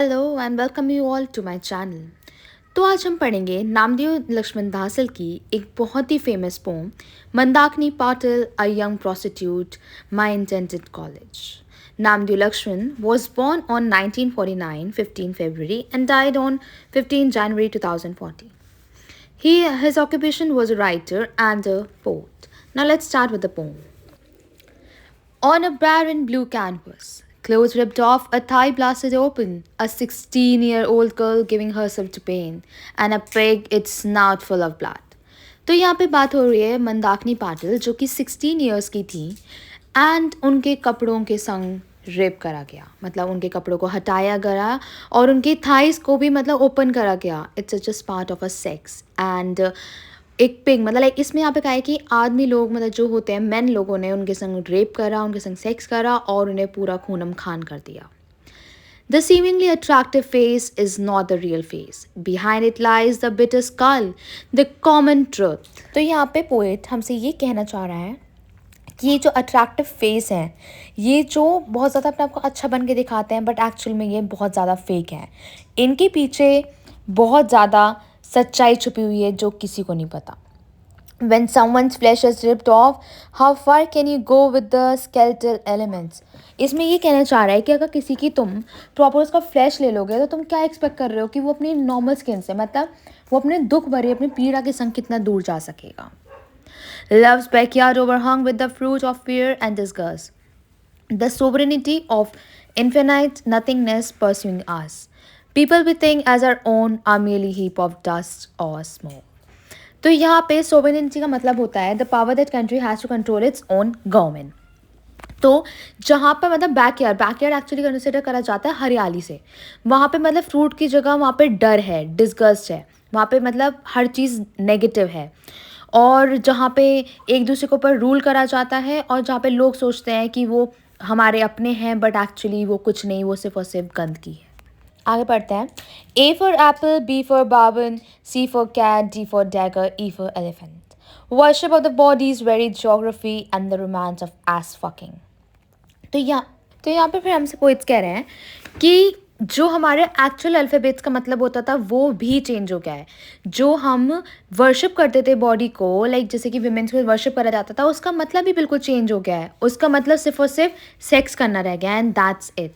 Hello and welcome you all to my channel. तो आज हम पढ़ेंगे नामदेव लक्ष्मण धासल की एक बहुत ही famous poem Mandakini Patil a young prostitute my intended college. Namdev Lakshman was born on 1949 15 February and died on 15 January 2014. His occupation was a writer and a poet. Now let's start with the poem. On a barren blue canvas, clothes ripped off, a thigh blasted open, a 16-year-old girl giving herself to pain, and a pig its snout full of blood. तो यहाँ पे बात हो रही है मंदाकिनी पाटिल जो कि 16 years की थी एंड उनके कपड़ों के संग रेप करा गया, मतलब उनके कपड़ों को हटाया गया और उनके थाइस को भी मतलब ओपन करा गया. It's just part of a sex and एक पिग मतलब लाइक इसमें यहाँ पे कहा है कि आदमी लोग मतलब जो होते हैं मैन लोगों ने उनके संग रेप करा, उनके संग सेक्स करा और उन्हें पूरा खूनम खान कर दिया. The seemingly attractive face is not the real face. Behind it lies the bitter skull, the common truth. तो यहाँ पे पोएट हमसे ये कहना चाह रहा है कि ये जो अट्रैक्टिव फेस है, ये जो बहुत ज़्यादा अपने आप को अच्छा बन के दिखाते हैं बट एक्चुअल में ये बहुत ज़्यादा फेक है. इनके पीछे बहुत ज़्यादा सच्चाई छुपी हुई है जो किसी को नहीं पता. When someone's flesh is ripped off, how far can you go with the skeletal elements? इसमें ये कहना चाह रहा है कि अगर किसी की तुम प्रॉपर उसका फ्लैश ले लोगे तो तुम क्या एक्सपेक्ट कर रहे हो कि वो अपनी नॉर्मल स्किन से मतलब वो अपने दुख भरे अपनी पीड़ा के संग कितना दूर जा सकेगा. Love's backyard overhung with the fruit of fear and disgust. The sovereignty of infinite nothingness pursuing us. People we think as our own are merely heap of dust or smoke. तो यहाँ पे सोवरेनिटी का मतलब होता है the power that country has to control its own government. तो जहाँ पर मतलब बैकयार्ड एक्चुअली कंसिडर करा जाता है हरियाली से. वहाँ पे मतलब फ्रूट की जगह वहाँ पे डर है, डिस्गस्ट है, वहाँ पे मतलब हर चीज़ नेगेटिव है. और जहाँ पे एक दूसरे के ऊपर रूल करा जाता है और जहाँ पे लोग सोचते हैं कि वो हमारे अपने हैं बट एक्चुअली वो कुछ नहीं, वो सिर्फ और सिर्फ गंदगी है. आगे पढ़ते हैं. A for apple, B for baboon, C for cat, D for dagger, E for elephant. Worship of the body's very geography and the romance of ass fucking. तो यहाँ पे फिर हमसे पोइट्स कह रहे हैं कि जो हमारे एक्चुअल अल्फ़ाबेट्स का मतलब होता था वो भी चेंज हो गया है. जो हम वर्शिप करते थे बॉडी को लाइक जैसे कि विमेंस को वर्शिप करा जाता था उसका मतलब भी बिल्कुल चेंज हो गया है. उसका मतलब सिर्फ और सिर्फ सेक्स करना रह गया एंड दैट्स इट.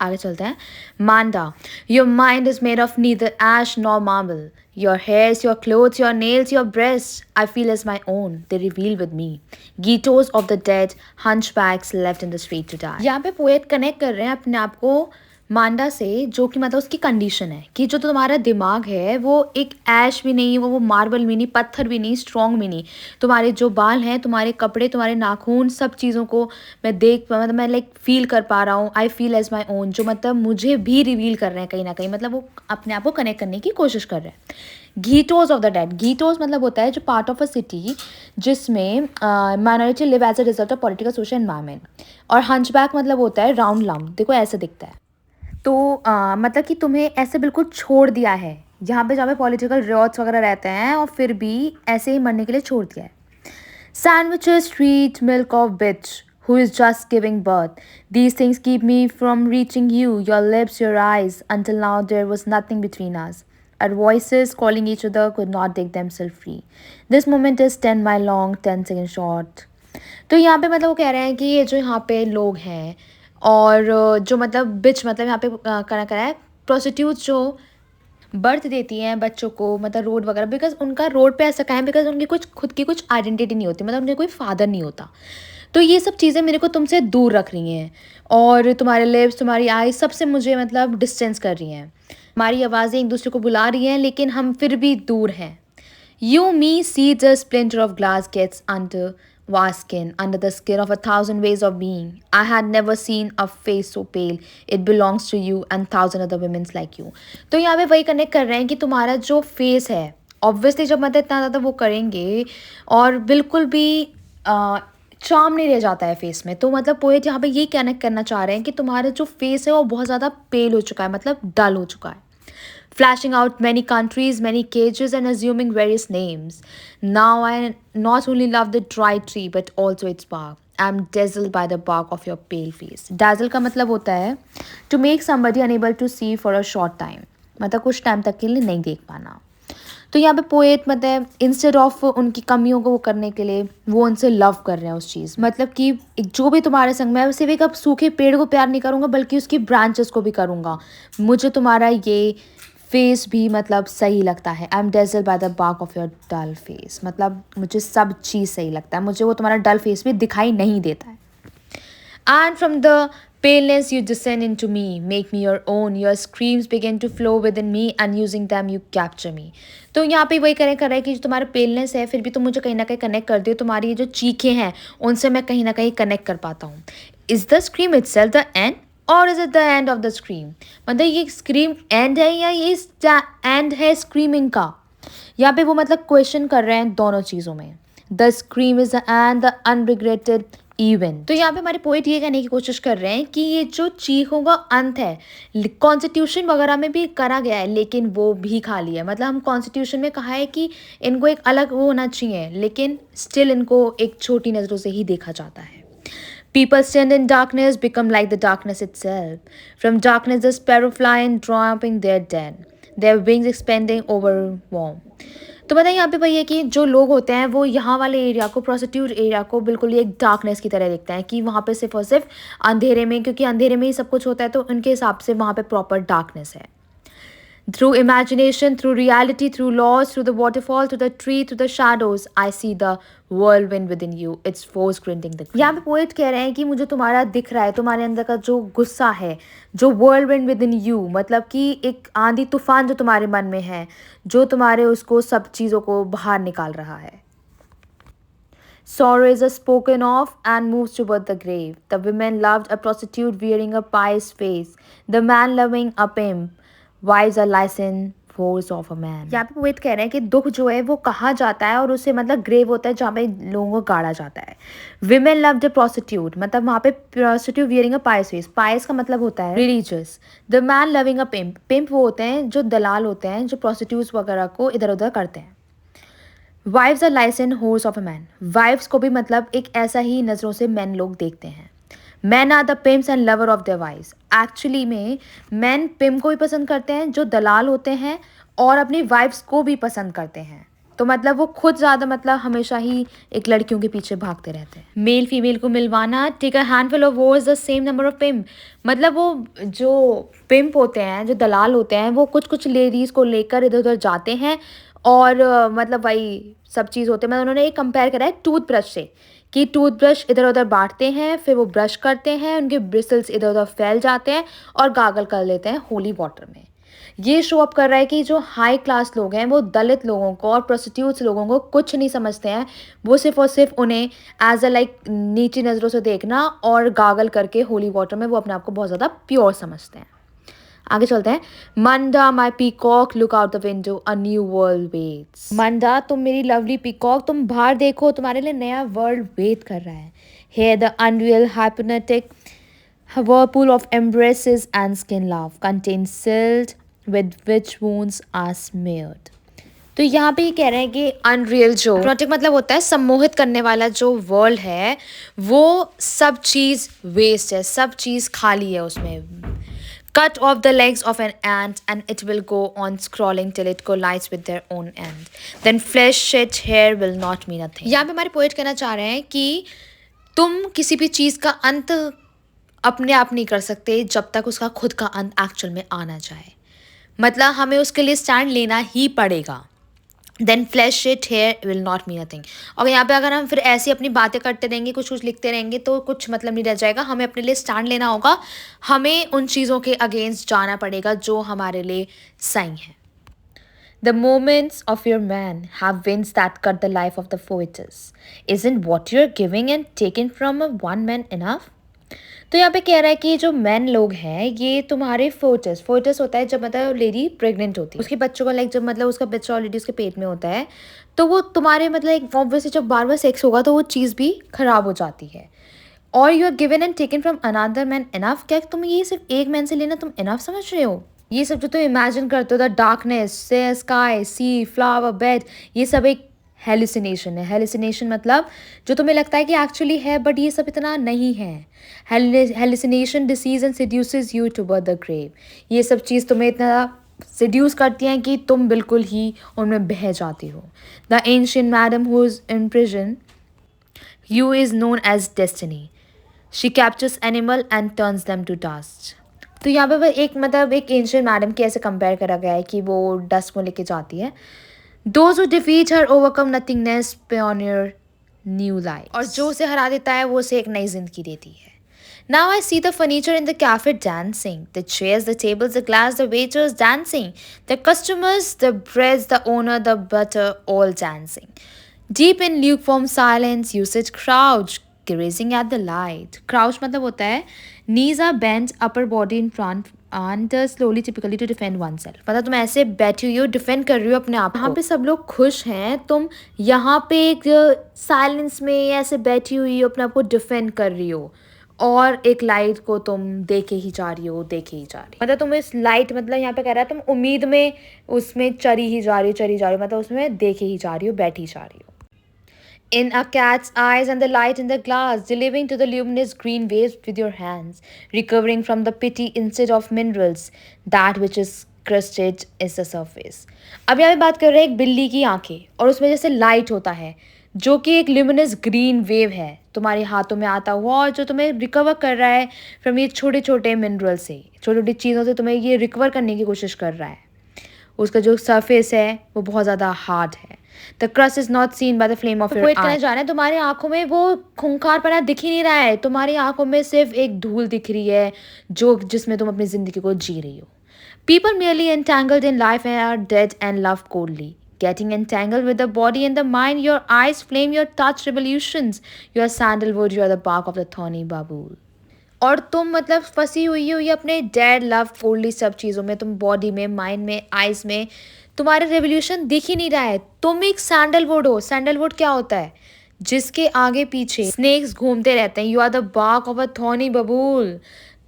आगे चलते हैं. Manda, your mind is made of neither ash nor marble. Your hairs, your clothes, your nails, your breast I feel as my own. They reveal with me. Ghettos of the dead, hunchbacks left in the street to die. यहाँ पे poet connect कर रहे हैं अपने आप को मांडा से जो कि मतलब उसकी कंडीशन है कि जो तुम्हारा दिमाग है वो एक ऐश भी नहीं, वो मार्बल भी नहीं, पत्थर भी नहीं, स्ट्रॉन्ग भी नहीं. तुम्हारे जो बाल हैं, तुम्हारे कपड़े, तुम्हारे नाखून, सब चीज़ों को मैं देख मतलब मैं लाइक फील कर पा रहा हूँ. I feel as my own, जो मतलब मुझे भी रिवील कर रहे हैं कहीं ना कहीं, मतलब वो अपने आप को कनेक्ट करने की कोशिश कर रहे हैं. Ghettos of the dead, ghettos मतलब होता है जो पार्ट ऑफ अ सिटी जिसमें minority live as a result of political social environment. और हंचबैक मतलब होता है राउंड लम्प, देखो ऐसे दिखता है. तो मतलब कि तुम्हें ऐसे बिल्कुल छोड़ दिया है जहाँ पे पॉलिटिकल रियॉट्स वगैरह रहते हैं और फिर भी ऐसे ही मरने के लिए छोड़ दिया है. Sandwiches, sweet milk of bitch who is just giving birth. These things keep me from reaching you, your lips, your eyes. Until now there was nothing between us. Our voices calling each other could not dig themselves free. This moment is 10 mile long, 10 seconds short. तो यहाँ पे मतलब वो कह रहे हैं कि ये जो यहाँ पे लोग हैं और जो मतलब बिच मतलब यहाँ पे करा करा है प्रोस्टिट्यूट्स जो बर्थ देती हैं बच्चों को मतलब रोड वगैरह, बिकॉज उनका रोड पे ऐसा काहे बिकॉज उनकी कुछ खुद की कुछ आइडेंटिटी नहीं होती, मतलब उनके कोई फादर नहीं होता. तो ये सब चीज़ें मेरे को तुमसे दूर रख रही हैं और तुम्हारे लिप्स, तुम्हारी आईज सबसे मुझे मतलब डिस्टेंस कर रही हैं. हमारी आवाज़ें एक दूसरे को बुला रही हैं लेकिन हम फिर भी दूर हैं. You, me, see the splinter of glass gets under vast skin, under the skin of 1,000 ways of being. I had never seen a face so pale. It belongs to you and 1,000 other women like you. तो यहाँ पे वही connect कर रहे हैं कि तुम्हारा जो फेस है ऑब्वियसली जब मतलब इतना ज़्यादा वो करेंगे और बिल्कुल भी चार्म नहीं रह जाता है फेस में. तो मतलब पोएट यहाँ पे ये कनेक्ट करना चाह रहे हैं कि तुम्हारा जो फेस है वो बहुत ज़्यादा पेल हो चुका है, मतलब डल हो चुका है. Flashing out many countries, many cages, and assuming various names. Now I not only love the dry tree, but also its bark. I am dazzled by the bark of your pale face. Dazzle का मतलब होता है to make somebody unable to see for a short time, मतलब कुछ time तक के लिए नहीं देख पाना। तो यहाँ पे पोएट मतलब इंस्टेड ऑफ उनकी कमियों को वो करने के लिए वो उनसे लव कर रहे हैं उस चीज़, मतलब कि जो भी तुम्हारे संग में है सिर्फ एक अब सूखे पेड़ को प्यार नहीं करूँगा बल्कि उसकी ब्रांचेस को भी करूँगा। मुझे तुम्हारा ये फेस भी मतलब सही लगता है। I am dazzled by the bark of your dull face, मतलब मुझे सब चीज़ सही लगता है, मुझे वो तुम्हारा डल फेस भी दिखाई नहीं देता है। And from the paleness you descend into me, make me your own. Your screams begin to flow within me, and using them you capture me. तो यहाँ पे वही कर रहा है कि जो तुम्हारा पेलनेस है फिर भी तुम मुझे कहीं ना कहीं कनेक्ट कर दियो, तुम्हारी ये जो चीखें हैं उनसे मैं कहीं ना कहीं कनेक्ट कर पाता हूँ। Is the scream itself the end और is it the end of the scream, मतलब ये स्क्रीम एंड है या ये एंड है स्क्रीमिंग का। यहाँ पे वो मतलब क्वेश्चन कर रहे हैं दोनों चीज़ों में। The scream is the end, the unregretted even. तो यहाँ पे हमारे पोइट ये कहने की कोशिश कर रहे हैं कि ये जो चीखों का अंत है कॉन्स्टिट्यूशन वगैरह में भी करा गया है लेकिन वो भी खाली है, मतलब हम कॉन्स्टिट्यूशन में कहा है कि इनको एक अलग वो होना चाहिए लेकिन स्टिल इनको एक छोटी नज़रों से ही देखा जाता है। People stand in darkness, become like the darkness itself. From darkness the sparrow fly and dropping their dead, their wings expanding over warm. तो बताइए यहाँ पे भाई है कि जो लोग होते हैं वो यहाँ वाले एरिया को, प्रोस्टिट्यूट एरिया को बिल्कुल ही एक डार्कनेस की तरह देखते हैं कि वहाँ पे सिर्फ और सिर्फ अंधेरे में, क्योंकि अंधेरे में ही सब कुछ होता है तो उनके हिसाब से वहाँ पे प्रॉपर डार्कनेस है। Through imagination, through reality, through laws, through the waterfall, through the tree, through the shadows, I see the whirlwind within you. Its force grinding the ground. यहाँ पे पोएट कह रहे हैं कि मुझे तुम्हारा दिख रहा है, तुम्हारे अंदर का जो गुस्सा है, जो whirlwind within you, मतलब कि एक आंधी तूफान जो तुम्हारे मन में है, जो तुम्हारे उसको सब चीज़ों को बाहर निकाल रहा है। Sorrow is spoken of and moves toward the grave. The women loved a prostitute wearing a pious face. The man loving a pimp. Wives are licensed foes of a man. यहाँ पे पोएट कह रहे हैं कि दुख जो है वो कहा जाता है और उसे मतलब ग्रेव होता है जहाँ पे लोगों को गाड़ा जाता है। Women loved a prostitute, मतलब वहाँ पे prostitute wearing a pious face. Pious का मतलब होता है religious. The man loving a pimp. Pimp वो होते हैं जो दलाल होते हैं जो prostitutes वगैरह को इधर उधर करते हैं। Wives are licensed whores of a man. Wives को भी मतलब एक ऐसा ही नज़रों से मैन लोग देखते हैं। Man are the pimps and lover of their wives. Actually में मैन पिम को भी पसंद करते हैं जो दलाल होते हैं और अपनी वाइफ्स को भी पसंद करते हैं, तो मतलब वो खुद ज़्यादा मतलब हमेशा ही एक लड़कियों के पीछे भागते रहते हैं। मेल फीमेल को मिलवाना, take a handful of whores the same number of pimp, मतलब वो जो पिम्प होते हैं जो दलाल होते हैं वो कुछ कुछ लेडीज़ को लेकर इधर उधर जाते हैं और मतलब वही सब चीज़ होते हैं। मतलब उन्होंने एक कंपेयर करा है टूथब्रश से कि टूथब्रश इधर उधर बांटते हैं, फिर वो ब्रश करते हैं, उनके ब्रिसल्स इधर उधर फैल जाते हैं और गागल कर लेते हैं होली वाटर में। ये शो अप कर रहा है कि जो हाई क्लास लोग हैं वो दलित लोगों को और प्रोस्टिट्यूट्स लोगों को कुछ नहीं समझते हैं, वो सिर्फ और सिर्फ उन्हें एज अ लाइक नीची नज़रों से देखना और गागल करके होली वाटर में वो अपने आप को बहुत ज़्यादा प्योर समझते हैं। आगे चलते हैं। Manda my peacock look out the window, a new world waits. Manda तुम मेरी लवली पीकॉक, तुम बाहर देखो, तुम्हारे लिए नया वर्ल्ड वेट कर रहा है। Here the unreal hypnotic whirlpool of embraces and skin love contains silt with which wounds are smeared. तो यहाँ पे ये कह रहे हैं कि अनरियल जो हिप्नोटिक मतलब होता है सम्मोहित करने वाला जो वर्ल्ड है वो सब चीज़ वेस्ट है, सब चीज़ खाली है उसमें। Cut off the legs of an ant and it will go on scrolling till it collides with their own end. Then flesh shed hair will not mean a thing. यहाँ पे हमारे पोएट कहना चाह रहे हैं कि तुम किसी भी चीज़ का अंत अपने आप नहीं कर सकते जब तक उसका खुद का अंत एक्चुअल में आना जाए, मतलब हमें उसके लिए स्टैंड लेना ही पड़ेगा। Then flash it here will not mean a thing. और यहाँ पे अगर हम फिर ऐसी अपनी बातें करते रहेंगे, कुछ कुछ लिखते रहेंगे तो कुछ मतलब नहीं रह जाएगा। हमें अपने लिए स्टैंड लेना होगा, हमें उन चीज़ों के अगेंस्ट जाना पड़ेगा जो हमारे लिए सही है। The moments of your man have winds that cut the life of the poetess. Isn't what you're giving and taken from a one man enough? तो यहाँ पे कह रहा है कि जो मैन लोग हैं ये तुम्हारे फोर्टस होता है जब मतलब लेडी प्रेग्नेंट होती है, उसके बच्चों का लाइक जब मतलब उसका बच्चा ऑलरेडी उसके पेट में होता है तो वो तुम्हारे मतलब एक ऑब्वियसली जब बार बार सेक्स होगा तो वो चीज़ भी खराब हो जाती है। और you are given and taken from another man enough, क्या तुम ये सिर्फ एक मैन से लेना तुम इनफ समझ रहे हो? ये सब जो तुम इमेजिन करते हो द डार्कनेस से स्काई सी फ्लावर बेड, ये सब एक हेलुसिनेशन है। हेलुसिनेशन मतलब जो तुम्हें लगता है कि एक्चुअली है बट ये सब इतना नहीं है। Hallucination disease and seduces you toward the grave. ये सब चीज़ तुम्हें इतना सिड्यूस करती हैं कि तुम बिल्कुल ही उनमें बह जाती हो। The ancient madam who is in prison you is known as destiny. She captures animal and turns them to dust. तो यहाँ पे वो एक मतलब एक एंशियंट मैडम के ऐसे कंपेयर करा गया है कि वो डस्ट को लेके जाती है। Those who defeat her overcome nothingness, pioneer new lives. और जो उसे हरा देता है वो उसे एक नई जिंदगी देती है। Now I see the furniture in the cafe dancing, the chairs, the tables, the glass, the waiters dancing, the customers, the breads, the owner, the butter, all dancing. Deep in lukewarm silence, you sit crouched, gazing at the light. Crouch मतलब होता है knees are bent, upper body in front and slowly typically to defend oneself. मतलब तुम ऐसे बैठी हुई हो, defend कर रही हो अपने आप को। यहाँ पे सब लोग खुश हैं, तुम यहाँ पे एक साइलेंस में ऐसे बैठी हुई हो, अपने आप को डिफेंड कर रही हो और एक लाइट को तुम देखे ही जा रही हो, देखे ही जा रही हो। मतलब तुम इस लाइट मतलब यहाँ पे कह रहा है तुम उम्मीद में उसमें चरी ही जा रही हो, चरी जा रही हो, मतलब उसमें देखे ही जा रही हो, बैठी जा रही हो। In a cat's eyes and the light in the glass, delivering to the luminous green waves with your hands, recovering from the pity instead of minerals, that which is crusted is the surface. अब यहाँ पे बात कर रहे हैं एक बिल्ली की आंखें और उसमें जैसे लाइट होता है जो कि एक ल्यूमिनस ग्रीन वेव है तुम्हारे हाथों में आता हुआ और जो तुम्हें रिकवर कर रहा है फ्रॉम ये छोटे छोटे मिनरल से, छोटी छोटी चीज़ों से तुम्हें ये रिकवर करने की कोशिश कर रहा है। उसका जो सरफेस है वो बहुत ज़्यादा हार्ड है। The crust is not seen by the flame of your eye. कहना जा रहा है तुम्हारी आंखों में वो खूंखारपना दिख ही नहीं रहा है, तुम्हारी आंखों में सिर्फ एक धूल दिख रही है जो जिसमें तुम अपनी जिंदगी को जी रही हो। People merely entangled in life and are dead and love coldly. Getting entangled with the body and the mind, your eyes flame, your touch revolutions. You are sandalwood, you are the bark of the thorny babool. और तुम मतलब फंसी हुई हो ये अपने dead love coldly सब चीज़ों में, तुम बॉडी में, माइंड में, आइज में, तुम्हारा रेवोल्यूशन दिख ही नहीं रहा है। तुम एक सैंडलवुड हो। सैंडलवुड क्या होता है? जिसके आगे पीछे स्नेक्स घूमते रहते हैं। You are the bark of a thorny babul.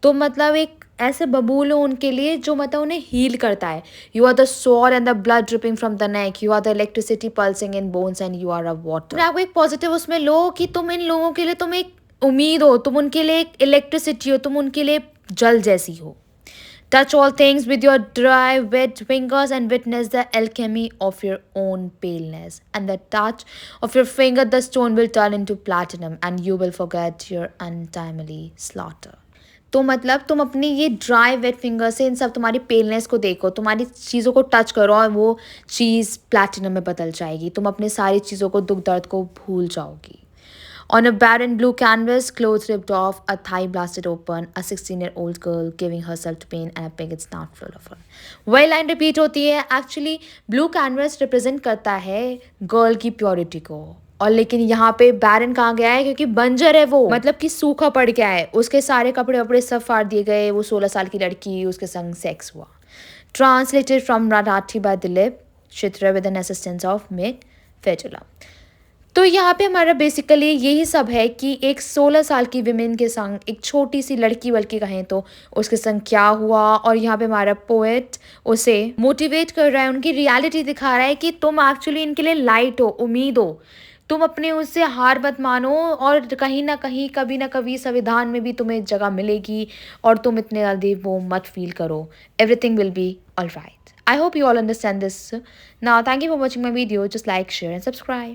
तुम मतलब एक ऐसे बबूल हो उनके लिए जो मतलब उन्हें हील करता है। You are the sword and the blood dripping from the neck. You are the electricity pulsing in bones and you are a water. आपको एक पॉजिटिव उसमें लो कि तुम इन लोगों के लिए तुम एक उम्मीद हो, तुम उनके लिए एक इलेक्ट्रिसिटी हो, तुम उनके लिए जल जैसी हो। Touch all things with your dry, wet fingers and witness the alchemy of your own paleness. And the touch of your finger, the stone will turn into platinum and you will forget your untimely slaughter. तो मतलब तुम अपनी ये dry wait finger से इन सब तुम्हारी paleness को देखो, तुम्हारी चीज़ों को टच करो और वो चीज़ प्लैटिनम में बदल जाएगी। तुम अपनी सारी चीज़ों को, दुख दर्द को भूल जाओगी। On a barren blue canvas, clothes ripped off, a thigh blasted open, a 16-year-old girl giving herself to pain and a pig is not full of her. वही लाइन रिपीट होती है। एक्चुअली ब्लू कैनवस रिप्रेजेंट करता है girl की purity को, और लेकिन यहाँ पे बैरन कहाँ गया है क्योंकि बंजर है वो, मतलब कि सूखा पड़ गया है। उसके सारे कपड़े वपड़े सब फाड़ दिए गए। वो 16 साल की लड़की, उसके संग सेक्स हुआ। Translated from Marathi by Dilip Chitra with an assistance of Mick Fetula. तो यहाँ पे हमारा बेसिकली यही सब है कि एक 16 साल की विमेन के संग एक छोटी सी लड़की बल्कि कहें तो उसके संग क्या हुआ, और यहाँ पे हमारा पोएट उसे मोटिवेट कर रहा है, उनकी रियलिटी दिखा रहा है कि तुम एक्चुअली इनके लिए लाइट हो, उम्मीद हो, तुम अपने उससे हार मत मानो और कहीं ना कहीं कभी ना कभी संविधान में भी तुम्हें जगह मिलेगी और तुम इतने जल्दी वो मत फील करो। Everything will be all right. I hope you all understand this. Now, thank you for watching my video. Just like, share and subscribe.